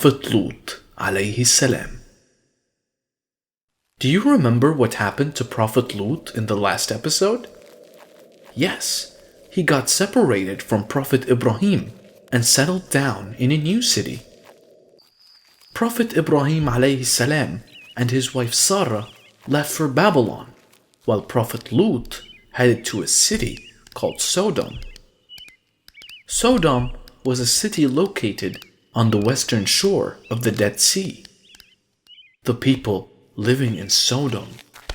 Prophet Lut alayhi salam. Do you remember what happened to Prophet Lut in the last episode? Yes, he got separated from Prophet Ibrahim and settled down in a new city. Prophet Ibrahim alayhi salam and his wife Sarah left for Babylon, while Prophet Lut headed to a city called Sodom. Sodom was a city located on the western shore of the Dead Sea. The people living in Sodom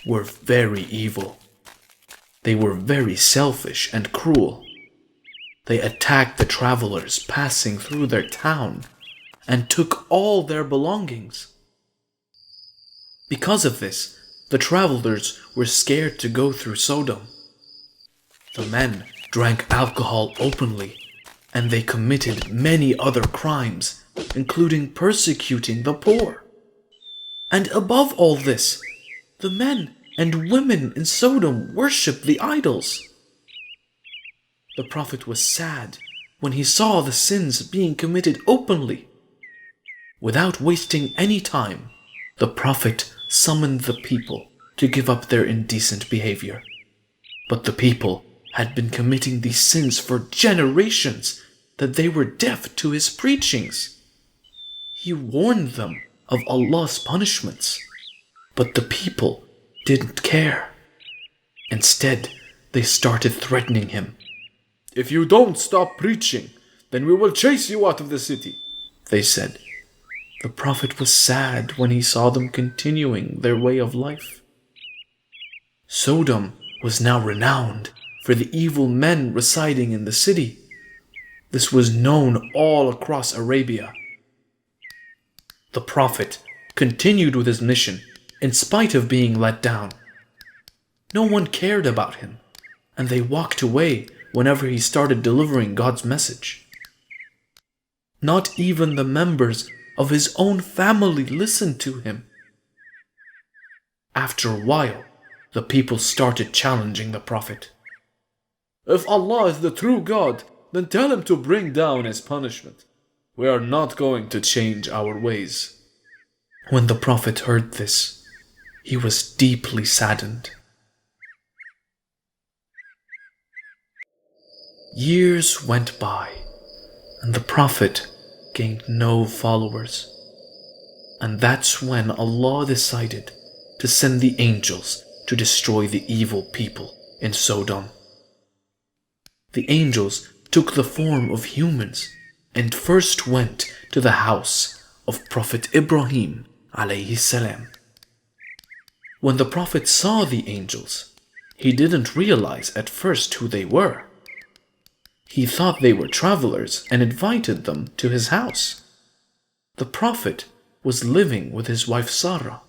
were very evil. They were very selfish and cruel. They attacked the travelers passing through their town and took all their belongings. Because of this, the travelers were scared to go through Sodom. The men drank alcohol openly, and they committed many other crimes, including persecuting the poor. And above all this, the men and women in Sodom worshipped the idols. The Prophet was sad when he saw the sins being committed openly. Without wasting any time, the Prophet summoned the people to give up their indecent behavior. But the people had been committing these sins for generations that they were deaf to his preachings. He warned them of Allah's punishments, but the people didn't care. Instead, they started threatening him. "If you don't stop preaching, then we will chase you out of the city," they said. The Prophet was sad when he saw them continuing their way of life. Sodom was now renowned for the evil men residing in the city. This was known all across Arabia. The Prophet continued with his mission in spite of being let down. No one cared about him, and they walked away whenever he started delivering God's message. Not even the members of his own family listened to him. After a while, the people started challenging the Prophet. "If Allah is the true God, then tell him to bring down his punishment. We are not going to change our ways." When the Prophet heard this, he was deeply saddened. Years went by, and the Prophet gained no followers. And that's when Allah decided to send the angels to destroy the evil people in Sodom. The angels took the form of humans and first went to the house of Prophet Ibrahim alayhi salam. When the Prophet saw the angels, he didn't realize at first who they were. He thought they were travelers and invited them to his house. The Prophet was living with his wife Sarah.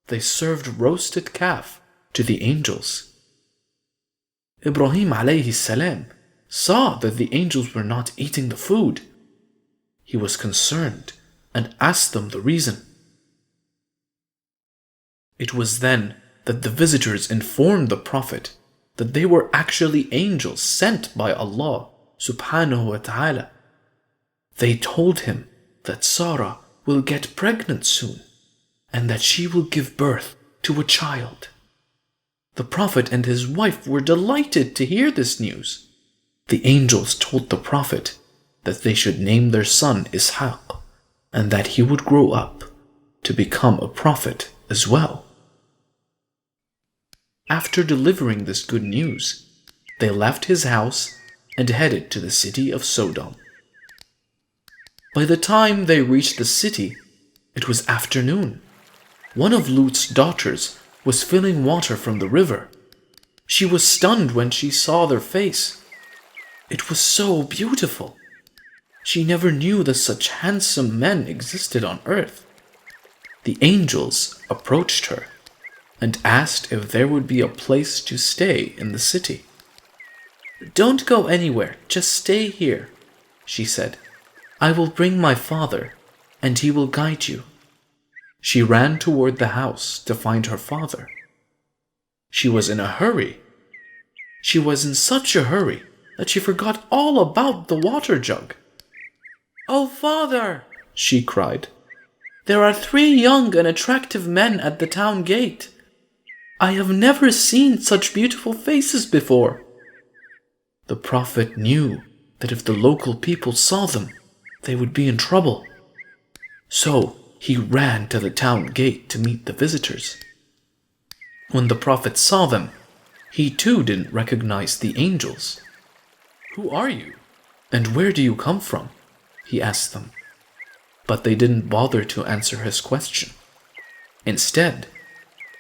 They served roasted calf to the angels. Ibrahim alayhi salam saw that the angels were not eating the food. He was concerned and asked them the reason. It was then that the visitors informed the Prophet that they were actually angels sent by Allah subhanahu wa ta'ala. They told him that Sarah will get pregnant soon and that she will give birth to a child. The Prophet and his wife were delighted to hear this news. The angels told the Prophet that they should name their son Ishaq and that he would grow up to become a prophet as well. After delivering this good news, they left his house and headed to the city of Sodom. By the time they reached the city, it was afternoon. One of Lut's daughters was filling water from the river. She was stunned when she saw their face. It was so beautiful. She never knew that such handsome men existed on earth. The angels approached her and asked if there would be a place to stay in the city. "Don't go anywhere, just stay here," she said. "I will bring my father, and he will guide you." She ran toward the house to find her father. She was in a hurry. She was in such a hurry that she forgot all about the water jug. "Oh, father," she cried. "There are 3 young and attractive men at the town gate. I have never seen such beautiful faces before." The Prophet knew that if the local people saw them, they would be in trouble. So he ran to the town gate to meet the visitors. When the Prophet saw them, he too didn't recognize the angels. "Who are you? And where do you come from?" he asked them. But they didn't bother to answer his question. Instead,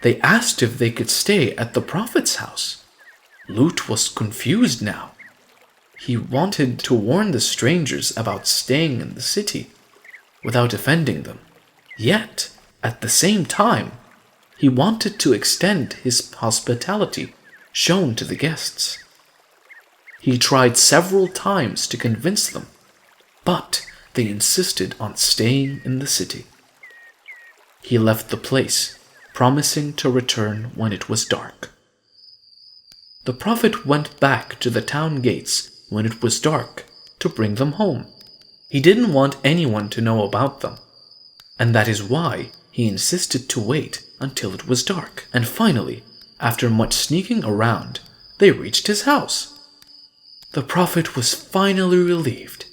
they asked if they could stay at the Prophet's house. Lut was confused now. He wanted to warn the strangers about staying in the city without offending them. Yet, at the same time, he wanted to extend his hospitality shown to the guests. He tried several times to convince them, but they insisted on staying in the city. He left the place, promising to return when it was dark. The Prophet went back to the town gates when it was dark to bring them home. He didn't want anyone to know about them, and that is why he insisted to wait until it was dark. And finally, after much sneaking around, they reached his house. The Prophet was finally relieved.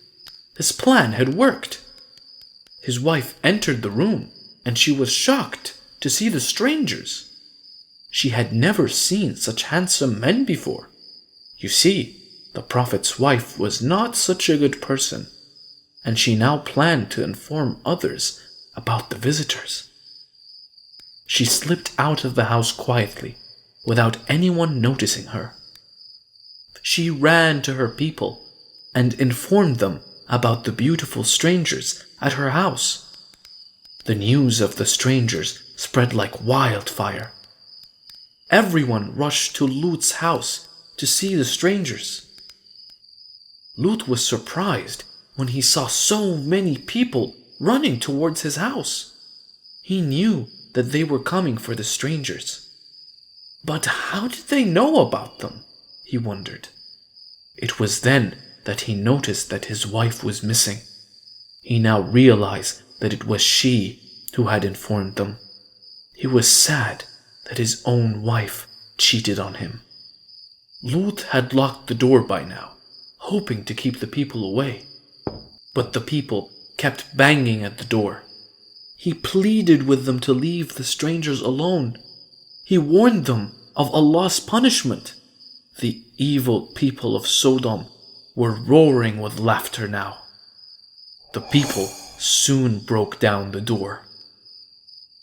His plan had worked. His wife entered the room, and she was shocked to see the strangers. She had never seen such handsome men before. You see, the Prophet's wife was not such a good person, and she now planned to inform others about the visitors. She slipped out of the house quietly, without anyone noticing her. She ran to her people and informed them about the beautiful strangers at her house. The news of the strangers spread like wildfire. Everyone rushed to Lut's house to see the strangers. Lut was surprised when he saw so many people running towards his house. He knew that they were coming for the strangers. But how did they know about them? He wondered. It was then that he noticed that his wife was missing. He now realized that it was she who had informed them. He was sad that his own wife cheated on him. Lut had locked the door by now, hoping to keep the people away. But the people kept banging at the door. He pleaded with them to leave the strangers alone. He warned them of Allah's punishment. The evil people of Sodom were roaring with laughter now. The people soon broke down the door.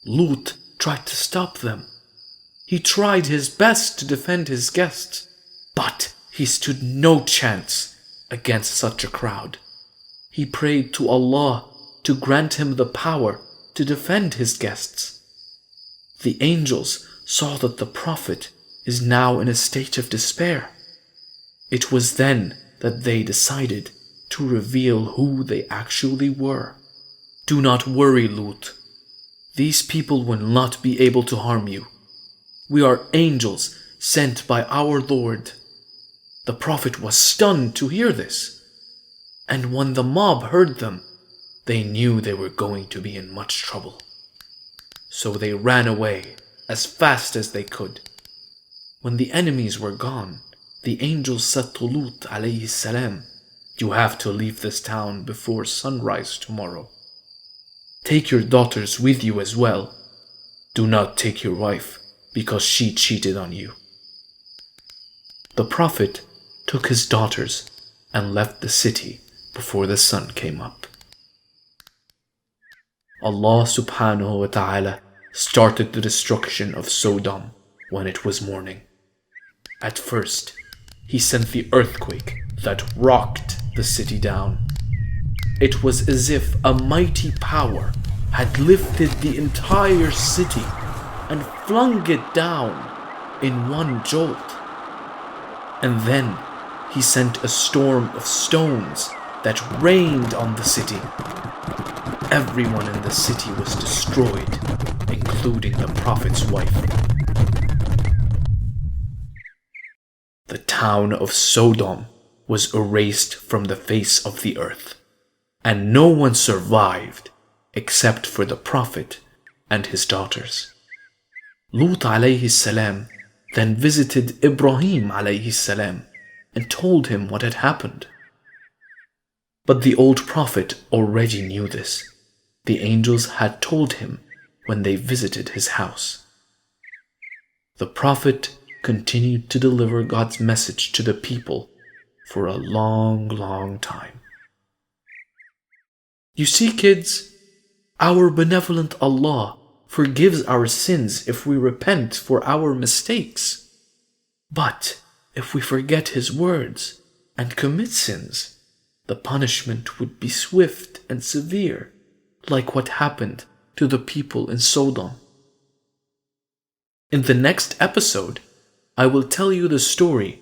Lut tried to stop them. He tried his best to defend his guests, but he stood no chance against such a crowd. He prayed to Allah to grant him the power to defend his guests. The angels saw that the Prophet is now in a state of despair. It was then that they decided to reveal who they actually were. "Do not worry, Lut. These people will not be able to harm you. We are angels sent by our Lord." The Prophet was stunned to hear this, and when the mob heard them, they knew they were going to be in much trouble. So they ran away as fast as they could. When the enemies were gone, the angels said to Lut alayhi salam, "You have to leave this town before sunrise tomorrow. Take your daughters with you as well. Do not take your wife, because she cheated on you." The Prophet took his daughters and left the city before the sun came up. Allah subhanahu wa ta'ala started the destruction of Sodom when it was morning. At first, he sent the earthquake that rocked the city down. It was as if a mighty power had lifted the entire city and flung it down in one jolt. And then he sent a storm of stones that rained on the city. Everyone in the city was destroyed, including the Prophet's wife. The town of Sodom was erased from the face of the earth, and no one survived except for the Prophet and his daughters. Lut alayhi salam then visited Ibrahim alayhi salam and told him what had happened. But the old Prophet already knew this. The angels had told him when they visited his house. The Prophet continued to deliver God's message to the people for a long time. You see, kids, our benevolent Allah forgives our sins if we repent for our mistakes. But if we forget His words and commit sins, the punishment would be swift and severe, like what happened to the people in Sodom. In the next episode, I will tell you the story